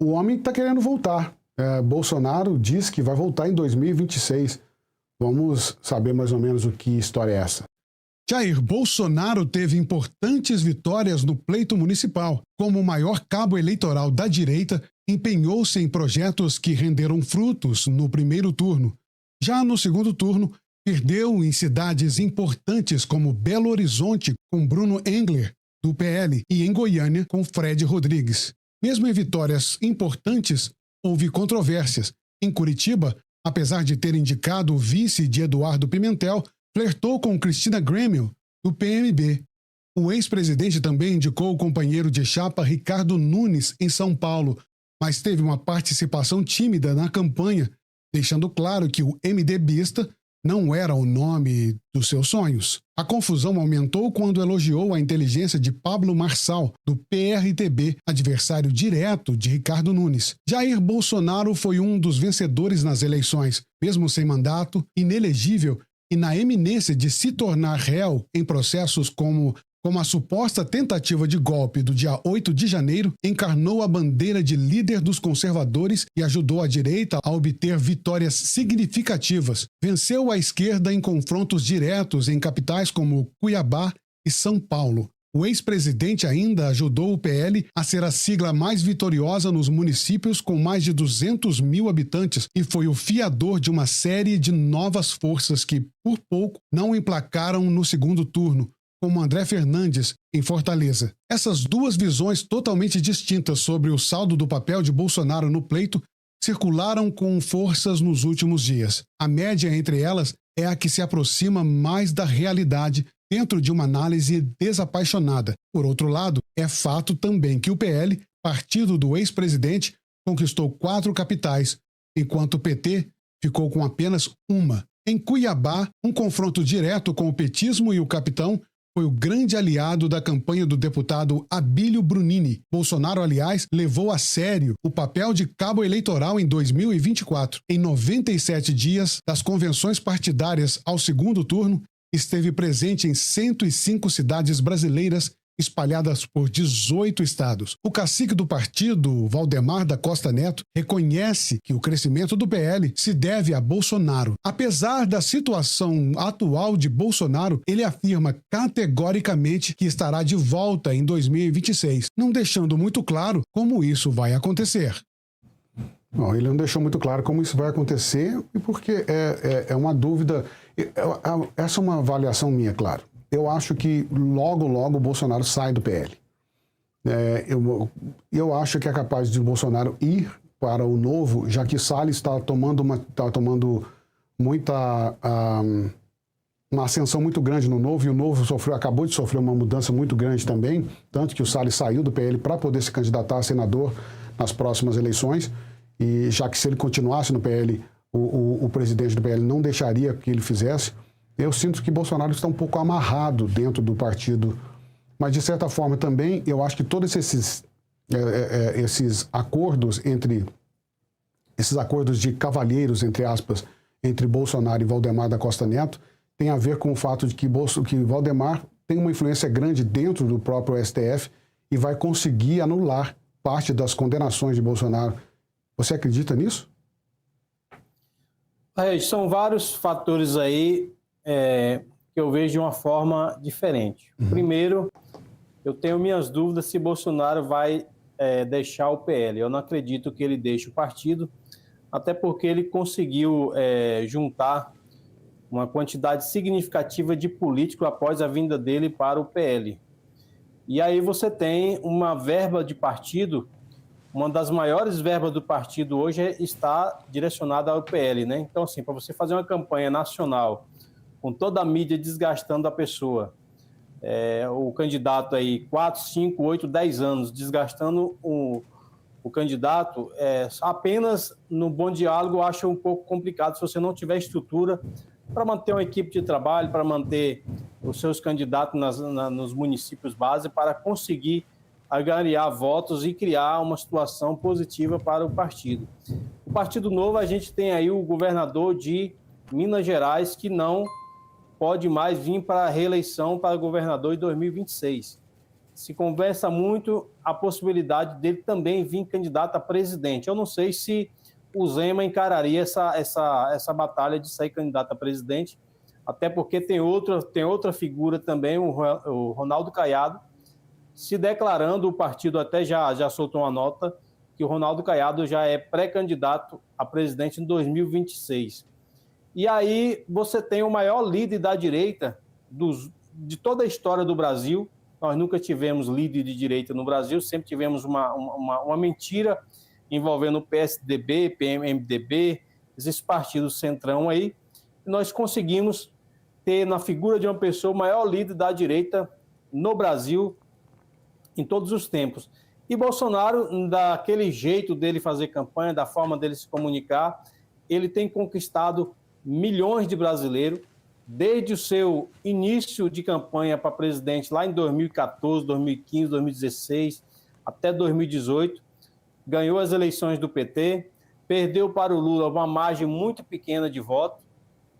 O homem está querendo voltar. Bolsonaro diz que vai voltar em 2026. Vamos saber mais ou menos o que história é essa. Jair Bolsonaro teve importantes vitórias no pleito municipal. Como o maior cabo eleitoral da direita, empenhou-se em projetos que renderam frutos no primeiro turno. Já no segundo turno, perdeu em cidades importantes como Belo Horizonte com Bruno Engler, do PL, e em Goiânia com Fred Rodrigues. Mesmo em vitórias importantes, houve controvérsias. Em Curitiba, apesar de ter indicado o vice de Eduardo Pimentel, flertou com Cristina Grêmio, do PMB. O ex-presidente também indicou o companheiro de chapa Ricardo Nunes em São Paulo, mas teve uma participação tímida na campanha, deixando claro que o MDBista não era o nome dos seus sonhos. A confusão aumentou quando elogiou a inteligência de Pablo Marçal, do PRTB, adversário direto de Ricardo Nunes. Jair Bolsonaro foi um dos vencedores nas eleições, mesmo sem mandato, inelegível e na eminência de se tornar réu em processos como a suposta tentativa de golpe do dia 8 de janeiro, encarnou a bandeira de líder dos conservadores e ajudou a direita a obter vitórias significativas. Venceu a esquerda em confrontos diretos em capitais como Cuiabá e São Paulo. O ex-presidente ainda ajudou o PL a ser a sigla mais vitoriosa nos municípios com mais de 200 mil habitantes e foi o fiador de uma série de novas forças que, por pouco, não emplacaram no segundo turno, como André Fernandes, em Fortaleza. Essas duas visões totalmente distintas sobre o saldo do papel de Bolsonaro no pleito circularam com forças nos últimos dias. A média entre elas é a que se aproxima mais da realidade dentro de uma análise desapaixonada. Por outro lado, é fato também que o PL, partido do ex-presidente, conquistou 4 capitais, enquanto o PT ficou com apenas uma. Em Cuiabá, um confronto direto com o petismo e o capitão foi o grande aliado da campanha do deputado Abílio Brunini. Bolsonaro, aliás, levou a sério o papel de cabo eleitoral em 2024. Em 97 dias das convenções partidárias ao segundo turno, esteve presente em 105 cidades brasileiras espalhadas por 18 estados. O cacique do partido, Valdemar da Costa Neto, reconhece que o crescimento do PL se deve a Bolsonaro. Apesar da situação atual de Bolsonaro, ele afirma categoricamente que estará de volta em 2026, não deixando muito claro como isso vai acontecer. Não, ele não deixou muito claro como isso vai acontecer e porque é uma dúvida. Essa é uma avaliação minha, claro. Eu acho que logo o Bolsonaro sai do PL. Eu acho que é capaz de Bolsonaro ir para o Novo, já que Salles está tomando uma ascensão muito grande no Novo, e o Novo acabou de sofrer uma mudança muito grande também, tanto que o Salles saiu do PL para poder se candidatar a senador nas próximas eleições, e já que se ele continuasse no PL, o presidente do PL não deixaria que ele fizesse. Eu sinto que Bolsonaro está um pouco amarrado dentro do partido, mas de certa forma também eu acho que todos esses acordos de cavalheiros, entre aspas, entre Bolsonaro e Valdemar da Costa Neto, tem a ver com o fato de que Valdemar tem uma influência grande dentro do próprio STF e vai conseguir anular parte das condenações de Bolsonaro. Você acredita nisso? São vários fatores aí que eu vejo de uma forma diferente. Primeiro, eu tenho minhas dúvidas se Bolsonaro vai deixar o PL. Eu não acredito que ele deixe o partido, até porque ele conseguiu juntar uma quantidade significativa de políticos após a vinda dele para o PL. E aí você tem uma verba de partido, uma das maiores verbas do partido hoje está direcionada ao PL, né? Então, assim, para você fazer uma campanha nacional com toda a mídia desgastando a pessoa, o candidato aí 4, 5, 8, 10 anos desgastando o candidato, apenas no bom diálogo eu acho um pouco complicado se você não tiver estrutura para manter uma equipe de trabalho, para manter os seus candidatos nos municípios base, para conseguir angariar votos e criar uma situação positiva para o partido. O Partido Novo, a gente tem aí o governador de Minas Gerais, que não pode mais vir para a reeleição para governador em 2026. se conversa muito a possibilidade dele também vir candidato a presidente. Eu não sei se o Zema encararia essa batalha de sair candidato a presidente, até porque tem outra figura também, o Ronaldo Caiado, se declarando, o partido até já soltou uma nota, que o Ronaldo Caiado já é pré-candidato a presidente em 2026. E aí você tem o maior líder da direita de toda a história do Brasil. Nós nunca tivemos líder de direita no Brasil, sempre tivemos uma mentira envolvendo o PSDB, PMDB, esses partidos centrão aí. Nós conseguimos ter na figura de uma pessoa o maior líder da direita no Brasil em todos os tempos. E Bolsonaro, daquele jeito dele fazer campanha, da forma dele se comunicar, ele tem conquistado milhões de brasileiros, desde o seu início de campanha para presidente lá em 2014, 2015, 2016, até 2018, ganhou as eleições do PT, perdeu para o Lula uma margem muito pequena de voto,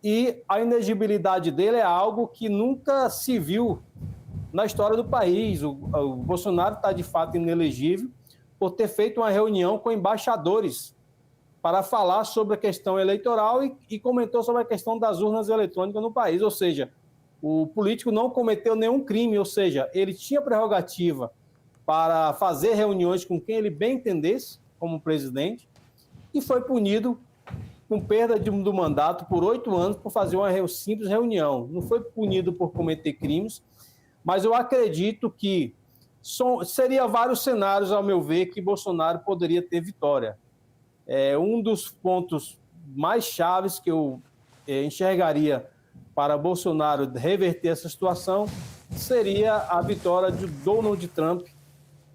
e a inegibilidade dele é algo que nunca se viu na história do país. O Bolsonaro está, de fato, inelegível por ter feito uma reunião com embaixadores para falar sobre a questão eleitoral e comentou sobre a questão das urnas eletrônicas no país. Ou seja, o político não cometeu nenhum crime, ou seja, ele tinha prerrogativa para fazer reuniões com quem ele bem entendesse como presidente e foi punido com perda do mandato por 8 anos por fazer uma simples reunião. Não foi punido por cometer crimes, mas eu acredito que seria vários cenários, ao meu ver, que Bolsonaro poderia ter vitória. Um dos pontos mais chaves que eu enxergaria para Bolsonaro reverter essa situação seria a vitória de Donald Trump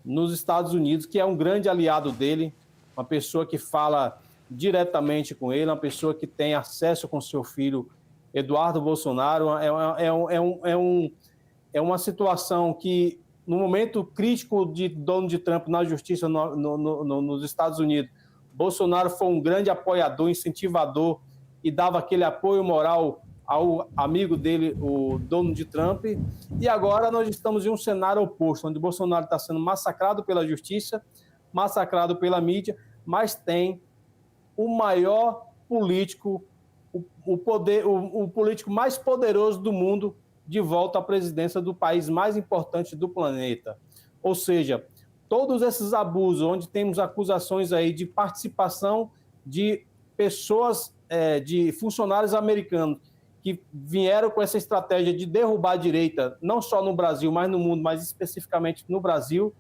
nos Estados Unidos, que é um grande aliado dele, uma pessoa que fala diretamente com ele, uma pessoa que tem acesso com seu filho Eduardo Bolsonaro. É uma situação que, no momento crítico de Donald Trump na justiça nos Estados Unidos, Bolsonaro foi um grande apoiador, incentivador e dava aquele apoio moral ao amigo dele, o Donald Trump. E agora nós estamos em um cenário oposto, onde Bolsonaro está sendo massacrado pela justiça, massacrado pela mídia, mas tem o maior político, o político mais poderoso do mundo de volta à presidência do país mais importante do planeta. Ou seja, todos esses abusos, onde temos acusações aí de participação de pessoas, de funcionários americanos, que vieram com essa estratégia de derrubar a direita, não só no Brasil, mas no mundo, mas especificamente no Brasil,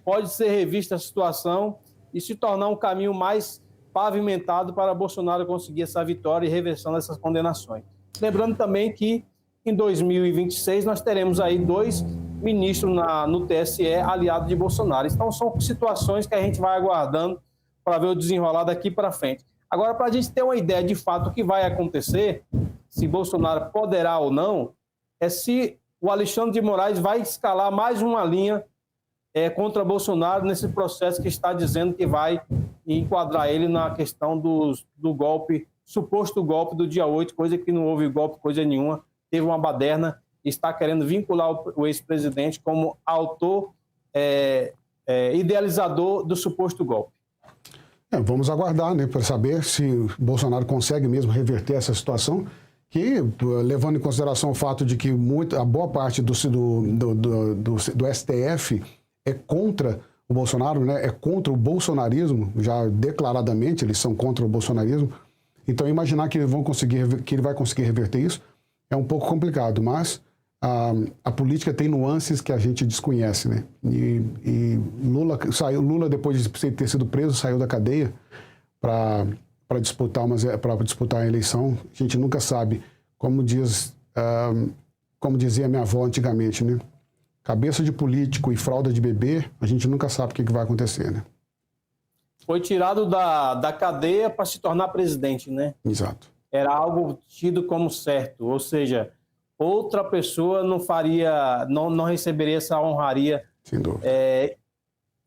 pode ser revista a situação e se tornar um caminho mais pavimentado para Bolsonaro conseguir essa vitória e reversão dessas condenações. Lembrando também que em 2026 nós teremos aí 2 ministros no TSE aliados de Bolsonaro. Então são situações que a gente vai aguardando para ver o desenrolar daqui para frente. Agora, para a gente ter uma ideia de fato do que vai acontecer, se Bolsonaro poderá ou não, é se o Alexandre de Moraes vai escalar mais uma linha contra Bolsonaro nesse processo que está dizendo que vai enquadrar ele na questão do golpe, suposto golpe do dia 8, coisa que não houve golpe, coisa nenhuma, teve uma baderna, está querendo vincular o ex-presidente como autor, idealizador do suposto golpe. Vamos aguardar, né, para saber se Bolsonaro consegue mesmo reverter essa situação, que, levando em consideração o fato de que a boa parte do STF é contra o Bolsonaro, né, é contra o bolsonarismo, já declaradamente eles são contra o bolsonarismo. Então, imaginar que ele vai conseguir reverter isso é um pouco complicado, mas a política tem nuances que a gente desconhece, né? E Lula, depois de ter sido preso, saiu da cadeia para disputar a eleição. A gente nunca sabe, como dizia minha avó antigamente, né? Cabeça de político e fralda de bebê, a gente nunca sabe o que vai acontecer, né? Foi tirado da cadeia para se tornar presidente, né? Exato. Era algo tido como certo, ou seja, outra pessoa não receberia essa honraria, sem dúvida,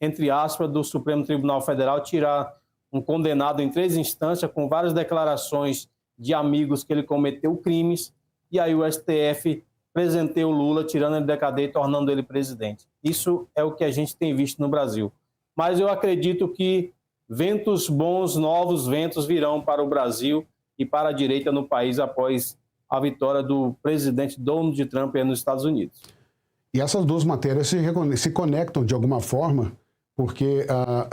entre aspas, do Supremo Tribunal Federal, tirar um condenado em 3 instâncias com várias declarações de amigos que ele cometeu crimes, e aí o STF presenteia o Lula, tirando ele da cadeia e tornando ele presidente. Isso é o que a gente tem visto no Brasil. Mas eu acredito que ventos bons, novos ventos virão para o Brasil e para a direita no país após a vitória do presidente Donald Trump nos Estados Unidos. E essas duas matérias se conectam de alguma forma, porque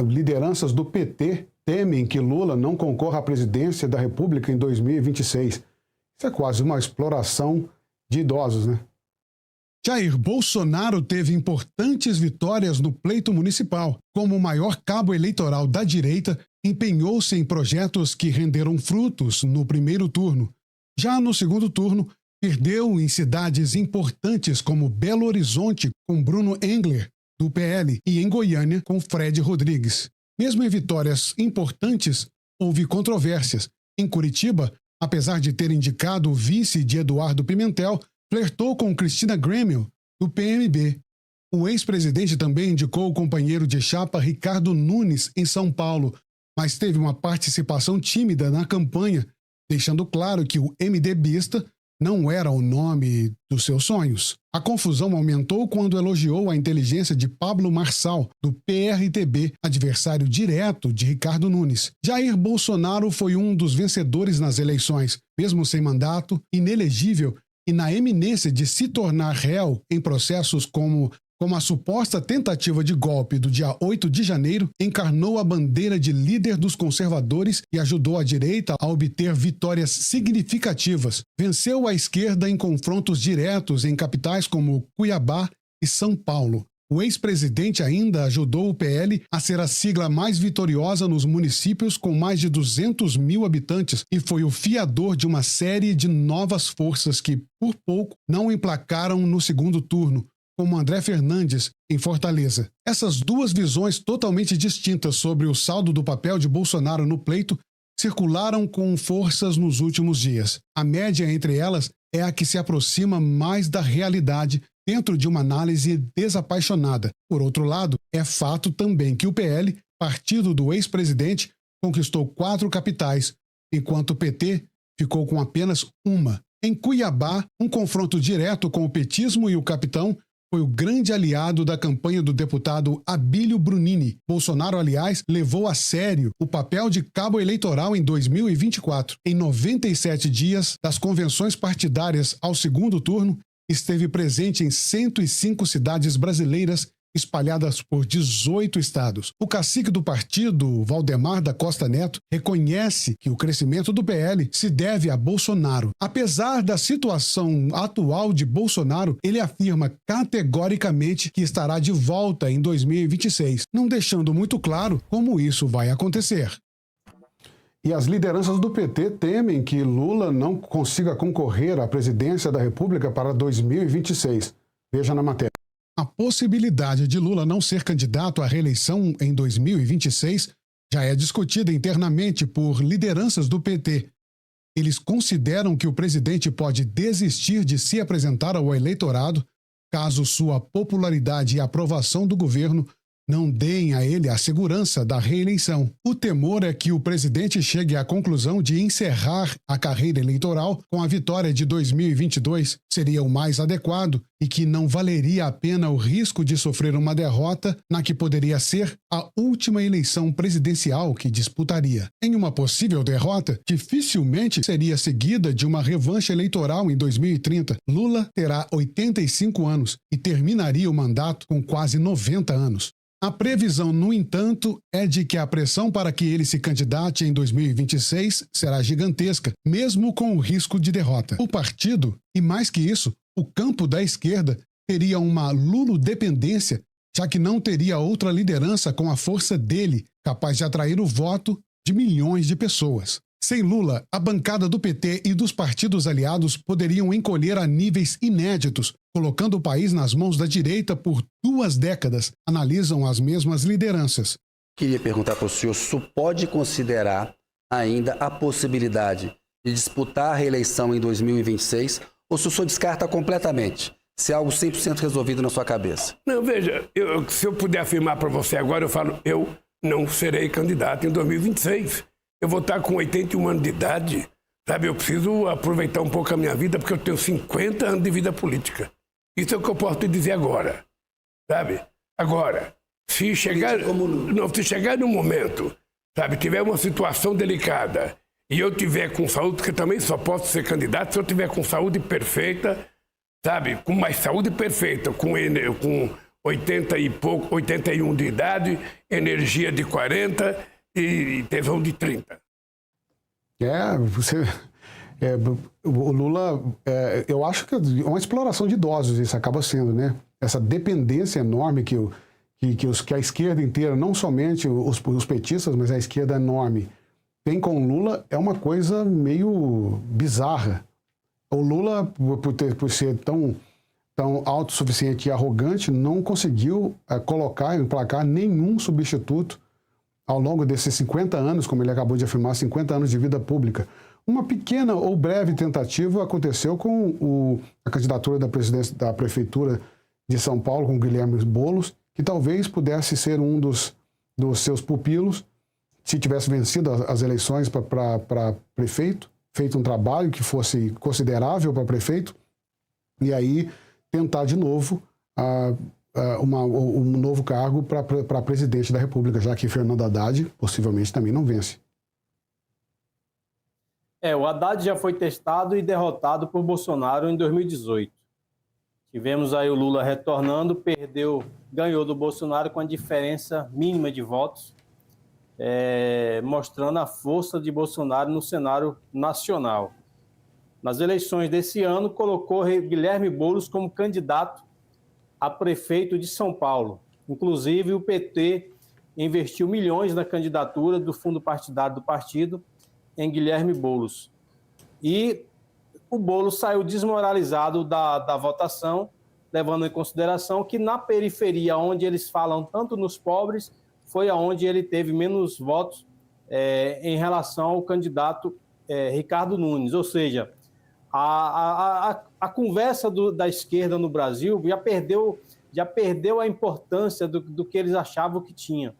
lideranças do PT temem que Lula não concorra à presidência da República em 2026. Isso é quase uma exploração de idosos, né? Jair Bolsonaro teve importantes vitórias no pleito municipal. Como o maior cabo eleitoral da direita, empenhou-se em projetos que renderam frutos no primeiro turno. Já no segundo turno, perdeu em cidades importantes como Belo Horizonte com Bruno Engler, do PL, e em Goiânia com Fred Rodrigues. Mesmo em vitórias importantes, houve controvérsias. Em Curitiba, apesar de ter indicado o vice de Eduardo Pimentel, flertou com Cristina Grêmio, do PMB. O ex-presidente também indicou o companheiro de chapa Ricardo Nunes em São Paulo, mas teve uma participação tímida na campanha, deixando claro que o MDBista não era o nome dos seus sonhos. A confusão aumentou quando elogiou a inteligência de Pablo Marçal, do PRTB, adversário direto de Ricardo Nunes. Jair Bolsonaro foi um dos vencedores nas eleições, mesmo sem mandato, inelegível e na eminência de se tornar réu em processos como a suposta tentativa de golpe do dia 8 de janeiro, encarnou a bandeira de líder dos conservadores e ajudou a direita a obter vitórias significativas. Venceu a esquerda em confrontos diretos em capitais como Cuiabá e São Paulo. O ex-presidente ainda ajudou o PL a ser a sigla mais vitoriosa nos municípios com mais de 200 mil habitantes e foi o fiador de uma série de novas forças que, por pouco, não emplacaram no segundo turno, como André Fernandes, em Fortaleza. Essas duas visões totalmente distintas sobre o saldo do papel de Bolsonaro no pleito circularam com forças nos últimos dias. A média entre elas é a que se aproxima mais da realidade dentro de uma análise desapaixonada. Por outro lado, é fato também que o PL, partido do ex-presidente, conquistou 4 capitais, enquanto o PT ficou com apenas uma. Em Cuiabá, um confronto direto com o petismo e o capitão foi o grande aliado da campanha do deputado Abílio Brunini. Bolsonaro, aliás, levou a sério o papel de cabo eleitoral em 2024. Em 97 dias das convenções partidárias ao segundo turno, esteve presente em 105 cidades brasileiras espalhadas por 18 estados. O cacique do partido, Valdemar da Costa Neto, reconhece que o crescimento do PL se deve a Bolsonaro. Apesar da situação atual de Bolsonaro, ele afirma categoricamente que estará de volta em 2026, não deixando muito claro como isso vai acontecer. E as lideranças do PT temem que Lula não consiga concorrer à presidência da República para 2026. Veja na matéria. A possibilidade de Lula não ser candidato à reeleição em 2026 já é discutida internamente por lideranças do PT. Eles consideram que o presidente pode desistir de se apresentar ao eleitorado caso sua popularidade e aprovação do governo não deem a ele a segurança da reeleição. O temor é que o presidente chegue à conclusão de encerrar a carreira eleitoral com a vitória de 2022. Seria o mais adequado e que não valeria a pena o risco de sofrer uma derrota na que poderia ser a última eleição presidencial que disputaria. Em uma possível derrota, dificilmente seria seguida de uma revanche eleitoral em 2030. Lula terá 85 anos e terminaria o mandato com quase 90 anos. A previsão, no entanto, é de que a pressão para que ele se candidate em 2026 será gigantesca, mesmo com o risco de derrota. O partido, e mais que isso, o campo da esquerda, teria uma lulodependência, já que não teria outra liderança com a força dele, capaz de atrair o voto de milhões de pessoas. Sem Lula, a bancada do PT e dos partidos aliados poderiam encolher a níveis inéditos, colocando o país nas mãos da direita por 2 décadas, analisam as mesmas lideranças. Queria perguntar para o senhor se o senhor pode considerar ainda a possibilidade de disputar a reeleição em 2026 ou se o senhor descarta completamente, se é algo 100% resolvido na sua cabeça? Não, veja, se eu puder afirmar para você agora, eu falo, eu não serei candidato em 2026. Eu vou estar com 81 anos de idade, Sabe, eu preciso aproveitar um pouco a minha vida, porque eu tenho 50 anos de vida política. Isso é o que eu posso te dizer agora, sabe? Agora, se chegar no momento, sabe, tiver uma situação delicada e eu tiver com saúde, porque também só posso ser candidato se eu tiver com saúde perfeita, sabe, com mais saúde perfeita, com 80 e pouco, 81 de idade, energia de 40 e tesão de 30. O Lula, eu acho que é uma exploração de idosos, isso acaba sendo, né? Essa dependência enorme que a esquerda inteira, não somente os petistas, mas a esquerda enorme, tem com o Lula, é uma coisa meio bizarra. O Lula, por ser tão autossuficiente e arrogante, não conseguiu emplacar nenhum substituto ao longo desses 50 anos, como ele acabou de afirmar, 50 anos de vida pública. Uma pequena ou breve tentativa aconteceu com a candidatura da presidência da Prefeitura de São Paulo, com Guilherme Boulos, que talvez pudesse ser um dos seus pupilos, se tivesse vencido as eleições para prefeito, feito um trabalho que fosse considerável para prefeito, e aí tentar de novo um novo cargo para presidente da República, já que Fernando Haddad possivelmente também não vence. O Haddad já foi testado e derrotado por Bolsonaro em 2018. Tivemos aí o Lula retornando, ganhou do Bolsonaro com a diferença mínima de votos, mostrando a força de Bolsonaro no cenário nacional. Nas eleições desse ano, colocou Guilherme Boulos como candidato a prefeito de São Paulo. Inclusive, o PT investiu milhões na candidatura do fundo partidário do partido em Guilherme Boulos. E o Boulos saiu desmoralizado da votação, levando em consideração que na periferia, onde eles falam tanto nos pobres, foi aonde ele teve menos votos em relação ao candidato Ricardo Nunes. Ou seja, a conversa da esquerda no Brasil já perdeu a importância do que eles achavam que tinha.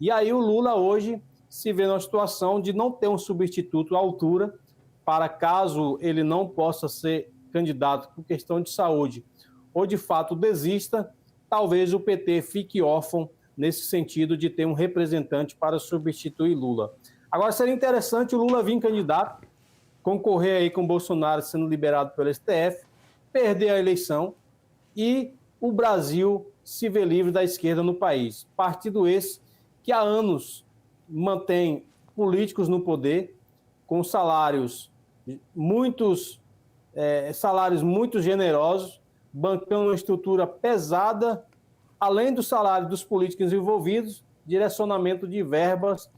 E aí o Lula hoje se vê numa situação de não ter um substituto à altura, para caso ele não possa ser candidato por questão de saúde ou de fato desista, talvez o PT fique órfão nesse sentido de ter um representante para substituir Lula. Agora seria interessante o Lula vir candidato, concorrer aí com o Bolsonaro sendo liberado pelo STF, perder a eleição e o Brasil se ver livre da esquerda no país. Partido esse que há anos mantém políticos no poder com salários muito generosos, bancando uma estrutura pesada, além do salário dos políticos envolvidos, direcionamento de verbas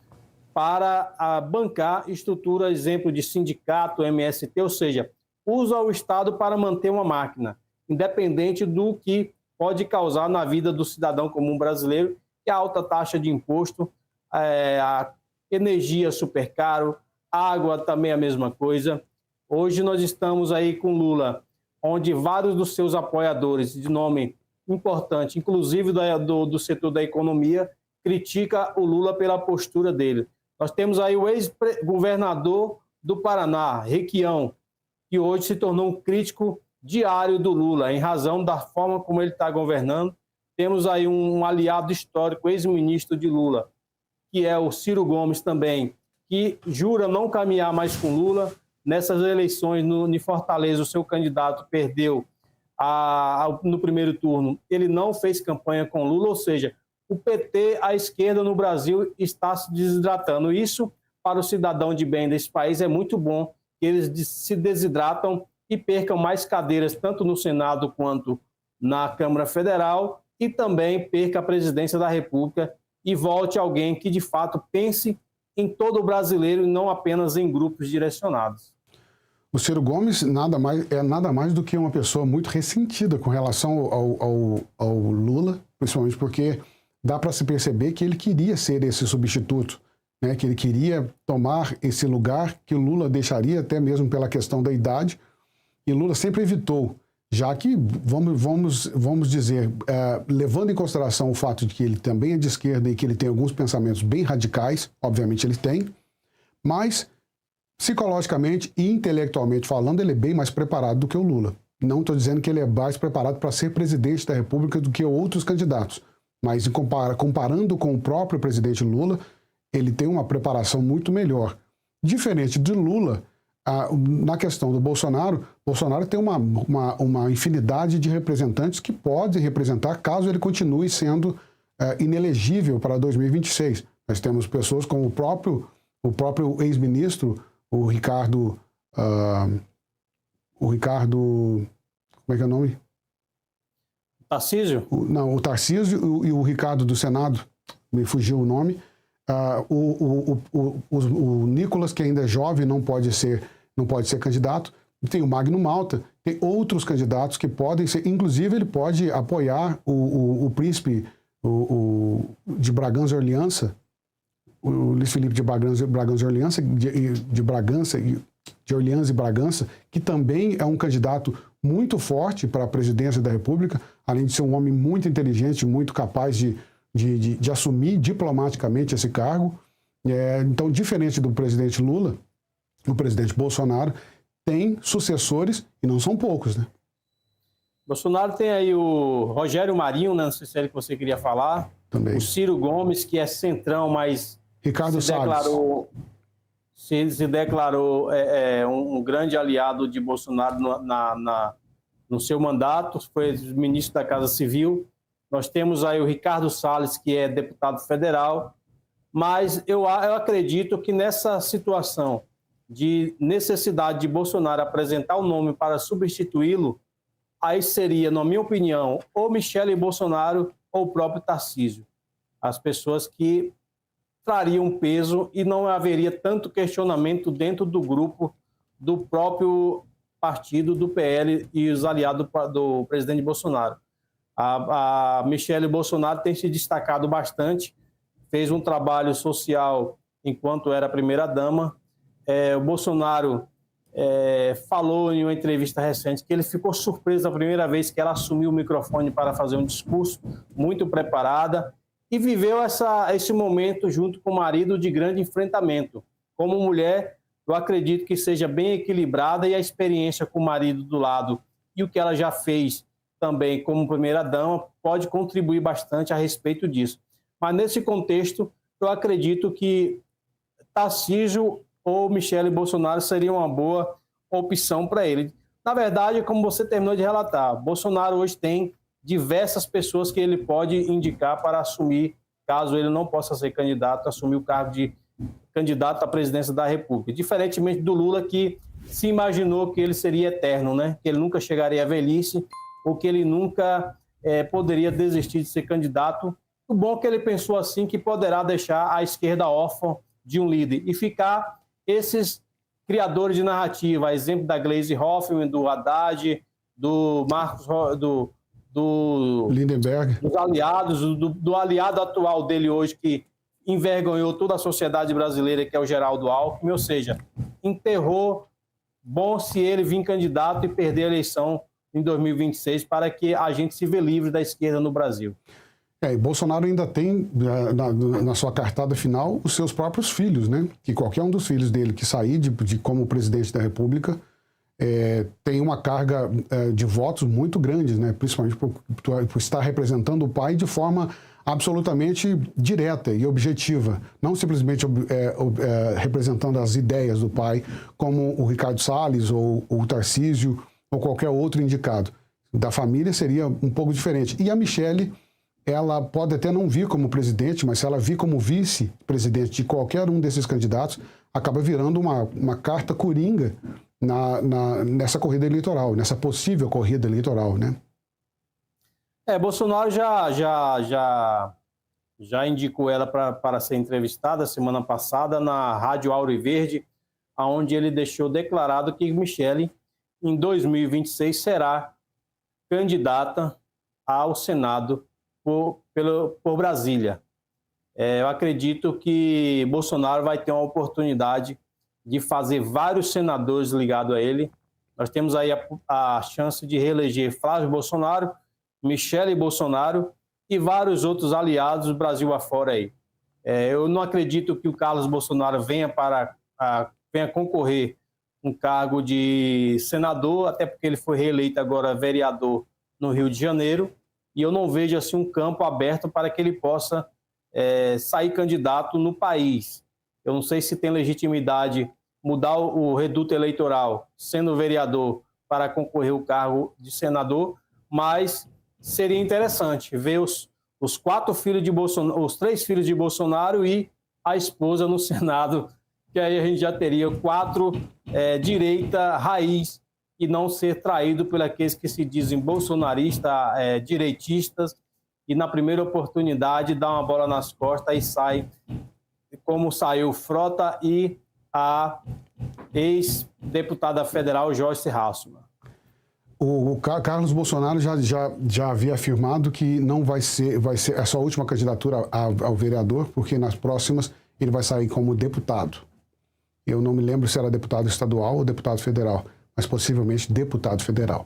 para bancar estrutura, exemplo de sindicato, MST, ou seja, usa o Estado para manter uma máquina, independente do que pode causar na vida do cidadão comum brasileiro, que é a alta taxa de imposto, a energia super caro, água também a mesma coisa. Hoje nós estamos aí com Lula, onde vários dos seus apoiadores de nome importante, inclusive do setor da economia, critica o Lula pela postura dele. Nós temos aí o ex-governador do Paraná, Requião, que hoje se tornou um crítico diário do Lula, em razão da forma como ele está governando. Temos aí um aliado histórico, ex-ministro de Lula, que é o Ciro Gomes também, que jura não caminhar mais com Lula. Nessas eleições, em Fortaleza, o seu candidato perdeu no primeiro turno. Ele não fez campanha com Lula, ou seja, o PT, a esquerda no Brasil, está se desidratando. Isso, para o cidadão de bem desse país, é muito bom que eles se desidratam e percam mais cadeiras, tanto no Senado quanto na Câmara Federal, e também perca a presidência da República e volte alguém que, de fato, pense em todo o brasileiro e não apenas em grupos direcionados. O Ciro Gomes nada mais do que uma pessoa muito ressentida com relação ao Lula, principalmente porque dá para se perceber que ele queria ser esse substituto, né? Que ele queria tomar esse lugar que o Lula deixaria, até mesmo pela questão da idade, e Lula sempre evitou, já que, vamos dizer, levando em consideração o fato de que ele também é de esquerda e que ele tem alguns pensamentos bem radicais, obviamente ele tem, mas psicologicamente e intelectualmente falando, ele é bem mais preparado do que o Lula. Não estou dizendo que ele é mais preparado para ser presidente da República do que outros candidatos, mas comparando com o próprio presidente Lula, ele tem uma preparação muito melhor. Diferente de Lula, na questão do Bolsonaro, Bolsonaro tem uma infinidade de representantes que pode representar caso ele continue sendo inelegível para 2026. Nós temos pessoas como o próprio ex-ministro, o Ricardo... como é que é o nome? Tarcísio? O Tarcísio e o Ricardo do Senado, me fugiu o nome. O Nicolas, que ainda é jovem, não pode ser candidato. Tem o Magno Malta, tem outros candidatos que podem ser, inclusive ele pode apoiar o príncipe de Bragança Orleança, o Luiz Felipe de Bragança Orleança, de Orleans e Bragança, que também é um candidato muito forte para a presidência da República, além de ser um homem muito inteligente, muito capaz de assumir diplomaticamente esse cargo. Então, diferente do presidente Lula, o presidente Bolsonaro tem sucessores, e não são poucos, né? Bolsonaro tem aí o Rogério Marinho, né? Não sei se é ele que você queria falar. Também. O Ciro Gomes, que é centrão, mas Ricardo Salles. Se declarou um grande aliado de Bolsonaro no seu mandato, foi ministro da Casa Civil. Nós temos aí o Ricardo Salles, que é deputado federal, mas eu acredito que nessa situação de necessidade de Bolsonaro apresentar o nome para substituí-lo, aí seria, na minha opinião, ou Michele Bolsonaro ou o próprio Tarcísio. As pessoas que trariam peso e não haveria tanto questionamento dentro do grupo do próprio partido do PL e os aliados do presidente Bolsonaro. A Michele Bolsonaro tem se destacado bastante, fez um trabalho social enquanto era primeira-dama. O Bolsonaro falou em uma entrevista recente que ele ficou surpreso a primeira vez que ela assumiu o microfone para fazer um discurso, muito preparada, e viveu esse momento junto com o marido de grande enfrentamento. Como mulher, eu acredito que seja bem equilibrada, e a experiência com o marido do lado e o que ela já fez também como primeira-dama pode contribuir bastante a respeito disso. Mas nesse contexto, eu acredito que Tarcísio ou Michele Bolsonaro seria uma boa opção para ele. Na verdade, como você terminou de relatar, Bolsonaro hoje tem diversas pessoas que ele pode indicar para assumir, caso ele não possa ser candidato, assumir o cargo de candidato à presidência da República. Diferentemente do Lula, que se imaginou que ele seria eterno, né? Que ele nunca chegaria à velhice, ou que ele nunca poderia desistir de ser candidato. O bom é que ele pensou assim, que poderá deixar a esquerda órfã de um líder e ficar esses criadores de narrativa, a exemplo da Gleisi Hoffmann, do Haddad, do Marcos, do Lindenberg, dos aliados, do aliado atual dele hoje, que envergonhou toda a sociedade brasileira, que é o Geraldo Alckmin, ou seja, enterrou. Bom se ele vir candidato e perder a eleição em 2026, para que a gente se vê livre da esquerda no Brasil. E Bolsonaro ainda tem, na sua cartada final, os seus próprios filhos, né? Que qualquer um dos filhos dele que sair como presidente da República tem uma carga de votos muito grande, né? Principalmente por estar representando o pai de forma absolutamente direta e objetiva, não simplesmente representando as ideias do pai, como o Ricardo Salles ou o Tarcísio ou qualquer outro indicado. Da família seria um pouco diferente. E a Michele, ela pode até não vir como presidente, mas se ela vir como vice-presidente de qualquer um desses candidatos, acaba virando uma carta coringa nessa corrida eleitoral, nessa possível corrida eleitoral, né? Bolsonaro já indicou ela para ser entrevistada semana passada na Rádio Auro e Verde, onde ele deixou declarado que Michele, em 2026, será candidata ao Senado por Brasília. Eu acredito que Bolsonaro vai ter uma oportunidade de fazer vários senadores ligados a ele. Nós temos aí a chance de reeleger Flávio Bolsonaro, Michele Bolsonaro e vários outros aliados do Brasil afora aí. Eu não acredito que o Carlos Bolsonaro venha para venha concorrer um cargo de senador, até porque ele foi reeleito agora vereador no Rio de Janeiro, e eu não vejo assim um campo aberto para que ele possa sair candidato no país. Eu não sei se tem legitimidade mudar o reduto eleitoral, sendo vereador, para concorrer ao cargo de senador, mas seria interessante ver os 4 filhos de Bolsonaro, os 3 filhos de Bolsonaro e a esposa no Senado, que aí a gente já teria 4 direita raiz e não ser traído por aqueles que se dizem bolsonaristas, direitistas, e na primeira oportunidade dá uma bola nas costas e sai, como saiu Frota e a ex-deputada federal Joyce Hasselmann. O Carlos Bolsonaro já havia afirmado que não vai ser a sua última candidatura ao vereador, porque nas próximas ele vai sair como deputado. Eu não me lembro se era deputado estadual ou deputado federal, mas possivelmente deputado federal.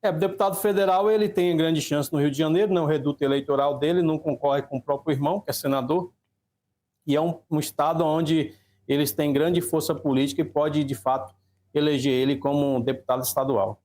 O deputado federal ele tem grande chance no Rio de Janeiro, no reduto eleitoral dele, não concorre com o próprio irmão, que é senador, e é um estado onde eles têm grande força política e pode, de fato, eleger ele como deputado estadual.